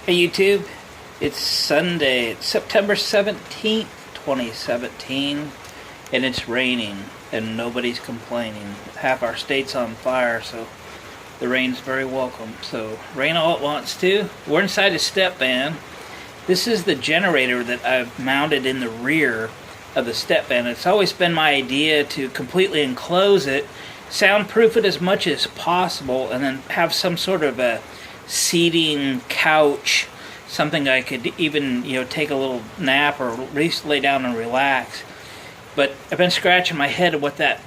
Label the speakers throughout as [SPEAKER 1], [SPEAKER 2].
[SPEAKER 1] Hey YouTube, it's Sunday, it's September 17th, 2017, and it's raining, and nobody's complaining. Half our state's on fire, so the rain's very welcome. So, rain all it wants to. We're inside a Stepvan. This is the generator that I've mounted in the rear of the Stepvan. It's always been my idea to completely enclose it, soundproof it as much as possible, and then have some sort of a seating couch, something I could even, take a little nap or at least lay down and relax. But I've been scratching my head at what that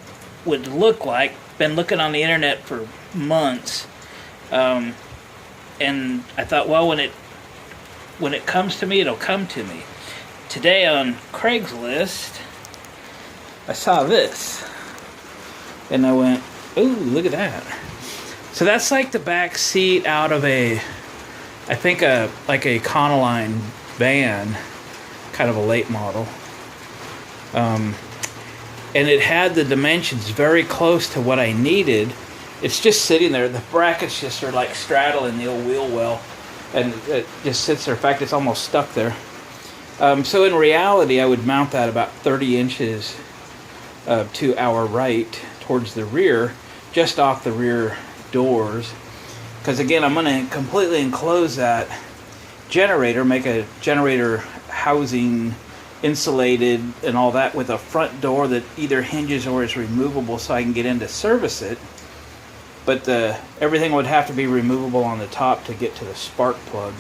[SPEAKER 1] would look like. Been looking on the internet for months, and I thought, well, when it comes to me, it'll come to me. Today on Craigslist, I saw this, and I went, ooh, look at that. So that's like the back seat out of a Econoline van, kind of a late model. And it had the dimensions very close to what I needed. It's just sitting there. The brackets just are like straddling the old wheel well, and it just sits there. In fact, it's almost stuck there. So in reality, I would mount that about 30 inches to our right towards the rear, just off the rear doors, because again, I'm going to completely enclose that generator, make a generator housing insulated and all that, with a front door that either hinges or is removable so I can get in to service it. But everything would have to be removable on the top to get to the spark plug.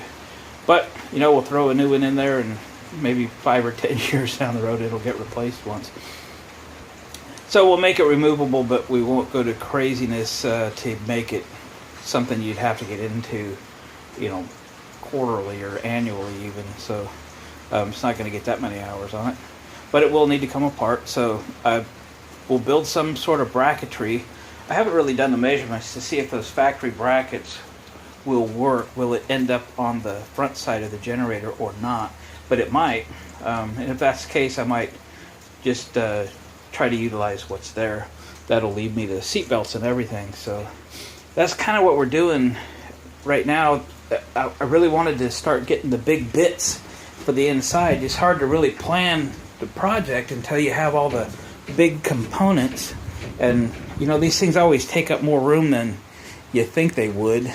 [SPEAKER 1] But we'll throw a new one in there, and maybe 5 or 10 years down the road it'll get replaced once. So we'll make it removable, but we won't go to craziness to make it something you'd have to get into, quarterly or annually even. So it's not going to get that many hours on it. But it will need to come apart. So we'll build some sort of bracketry. I haven't really done the measurements to see if those factory brackets will work. Will it end up on the front side of the generator or not? But it might. And if that's the case, I might just try to utilize what's there. That'll leave me the seat belts and everything. So that's kind of what we're doing right now. I really wanted to start getting the big bits for the inside. It's hard to really plan the project until you have all the big components, and these things always take up more room than you think they would,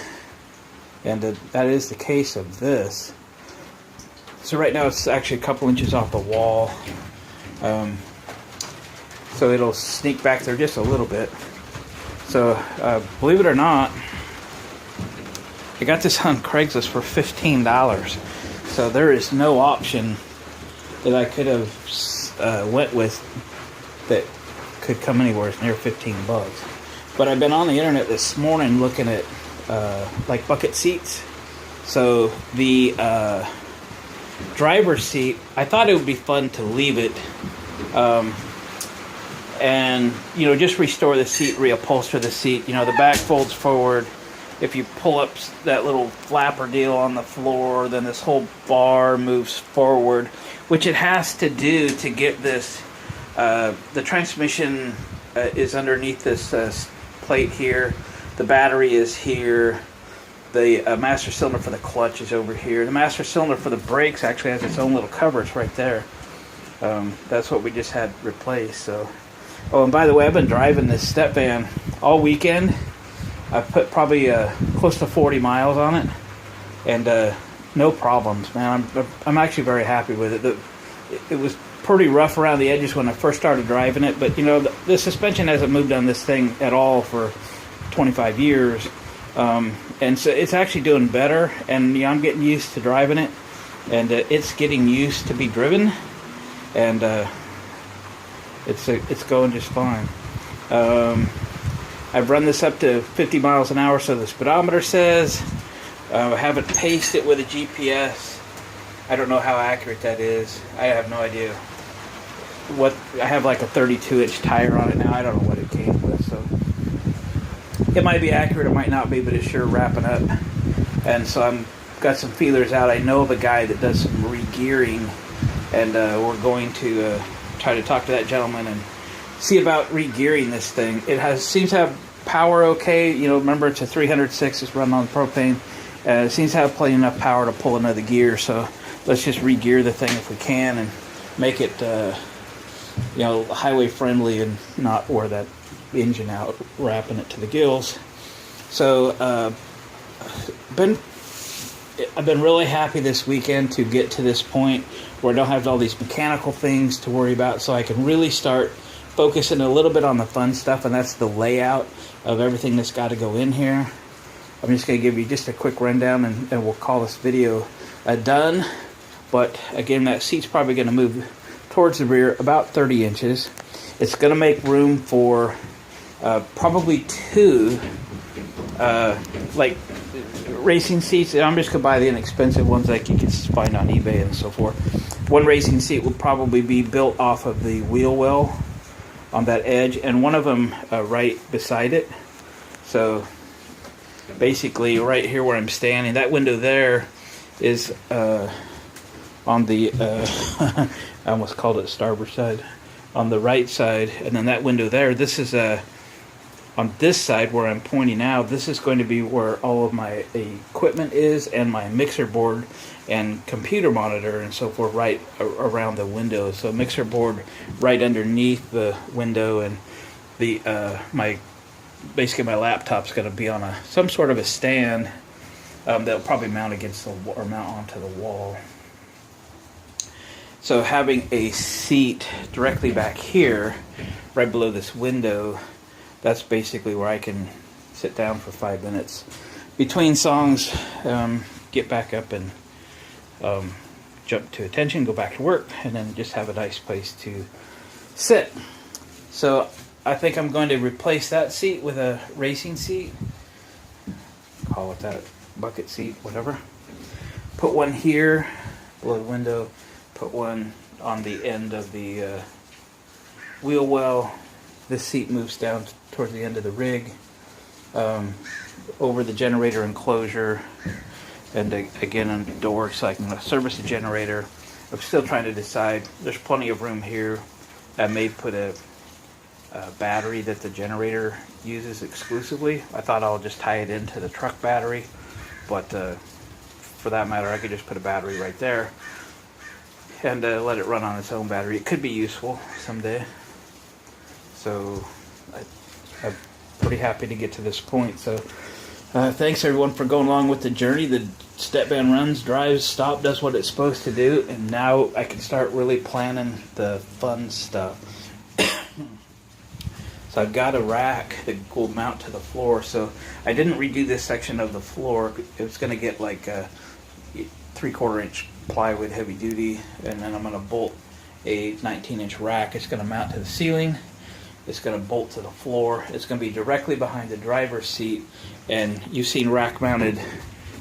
[SPEAKER 1] and that is the case of this. So right now it's actually a couple inches off the wall. So it'll sneak back there just a little bit. So believe it or not, I got this on Craigslist for $15. So there is no option that I could have went with that could come anywhere near 15 bucks. But I've been on the internet this morning looking at like bucket seats. So the driver's seat, I thought it would be fun to leave it. And just restore the seat, reupholster the seat. The back folds forward. If you pull up that little flapper deal on the floor, then this whole bar moves forward, which it has to do to get this. The transmission is underneath this plate here. The battery is here. The master cylinder for the clutch is over here. The master cylinder for the brakes actually has its own little cover. It's right there. That's what we just had replaced. So. Oh, and by the way, I've been driving this Stepvan all weekend. I've put probably close to 40 miles on it, and no problems, man. I'm actually very happy with it. It was pretty rough around the edges when I first started driving it, but the suspension hasn't moved on this thing at all for 25 years, and so it's actually doing better. And I'm getting used to driving it, and it's getting used to be driven, and it's going just fine. I've run this up to 50 miles an hour, so the speedometer says. I haven't paced it with a GPS. I don't know how accurate that is. I have no idea. I have like a 32-inch tire on it now. I don't know what it came with, so it might be accurate, it might not be, but it's sure wrapping up. And so I've got some feelers out. I know of a guy that does some re-gearing, and we're going to try to talk to that gentleman and see about re-gearing this thing. It seems to have power okay. Remember, it's a 306, it's running on propane. It seems to have plenty enough power to pull another gear, so let's just re-gear the thing if we can and make it, you know, highway friendly and not wear that engine out, wrapping it to the gills. So I've been really happy this weekend to get to this point where I don't have all these mechanical things to worry about, so I can really start focusing a little bit on the fun stuff, and that's the layout of everything that's got to go in here. I'm just going to give you just a quick rundown, and we'll call this video done. But again, that seat's probably going to move towards the rear about 30 inches. It's going to make room for probably two like racing seats. I'm just going to buy the inexpensive ones like you can find on eBay and so forth. One racing seat will probably be built off of the wheel well on that edge, and one of them right beside it. So basically right here where I'm standing, that window there is on the I almost called it starboard side, on the right side, and then that window there, this is on this side where I'm pointing out, this is going to be where all of my equipment is, and my mixer board and computer monitor and so forth, right around the window. So mixer board right underneath the window, and the basically my laptop's going to be on some sort of a stand that'll probably mount against the or mount onto the wall. So having a seat directly back here, right below this window, that's basically where I can sit down for 5 minutes between songs, get back up and jump to attention, go back to work, and then just have a nice place to sit. So I think I'm going to replace that seat with a racing seat. Call it that, bucket seat, whatever. Put one here below the window. Put one on the end of the wheel well. This seat moves down towards the end of the rig, over the generator enclosure, and again on the door so I can service the generator. I'm still trying to decide. There's plenty of room here. I may put a battery that the generator uses exclusively. I thought I'll just tie it into the truck battery, but for that matter, I could just put a battery right there and let it run on its own battery. It could be useful someday. So I'm pretty happy to get to this point. So thanks everyone for going along with the journey. The Stepvan runs, drives, stops, does what it's supposed to do, and now I can start really planning the fun stuff. So I've got a rack that will mount to the floor. So I didn't redo this section of the floor. It was going to get like a 3/4 inch plywood heavy duty, and then I'm going to bolt a 19-inch rack. It's going to mount to the ceiling. It's going to bolt to the floor. It's going to be directly behind the driver's seat, and you've seen rack mounted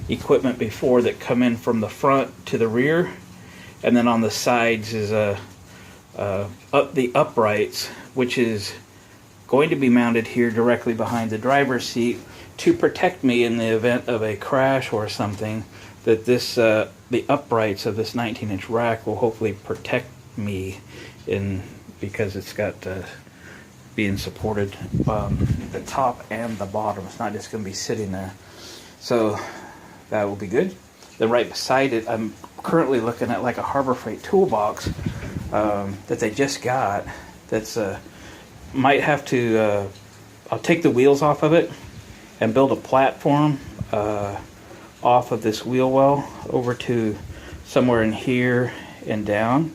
[SPEAKER 1] equipment before that come in from the front to the rear, and then on the sides is the uprights, which is going to be mounted here directly behind the driver's seat to protect me in the event of a crash or something. That this the uprights of this 19-inch rack will hopefully protect me because it's got being supported the top and the bottom. It's not just going to be sitting there. So that will be good. Then right beside it, I'm currently looking at like a Harbor Freight toolbox that they just got. That's might have to. I'll take the wheels off of it and build a platform off of this wheel well over to somewhere in here and down,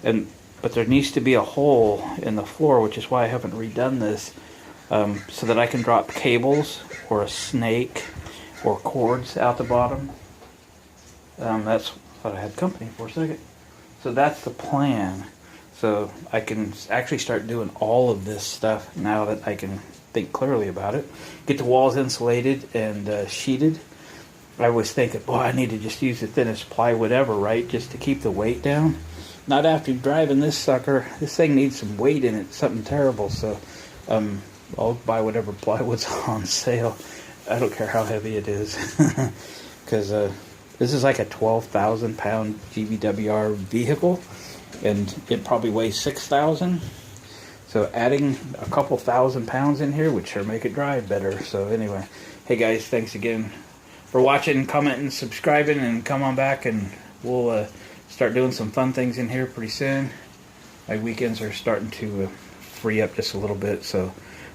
[SPEAKER 1] but there needs to be a hole in the floor, which is why I haven't redone this, so that I can drop cables or a snake or cords out the bottom. That's what I had company for a second. So that's the plan. So I can actually start doing all of this stuff now that I can think clearly about it. Get the walls insulated and sheeted. I was thinking, boy, I need to just use the thinnest plywood ever, right? Just to keep the weight down. Not after driving this sucker. This thing needs some weight in it, something terrible. So I'll buy whatever plywood's on sale. I don't care how heavy it is. Because this is like a 12,000 pound GVWR vehicle. And it probably weighs 6,000. So adding a couple thousand pounds in here would sure make it drive better. So anyway, hey guys, thanks again for watching, commenting, subscribing, and come on back and we'll start doing some fun things in here pretty soon. My weekends are starting to free up just a little bit, so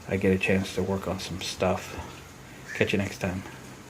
[SPEAKER 1] I get a chance to work on some stuff. Catch you next time.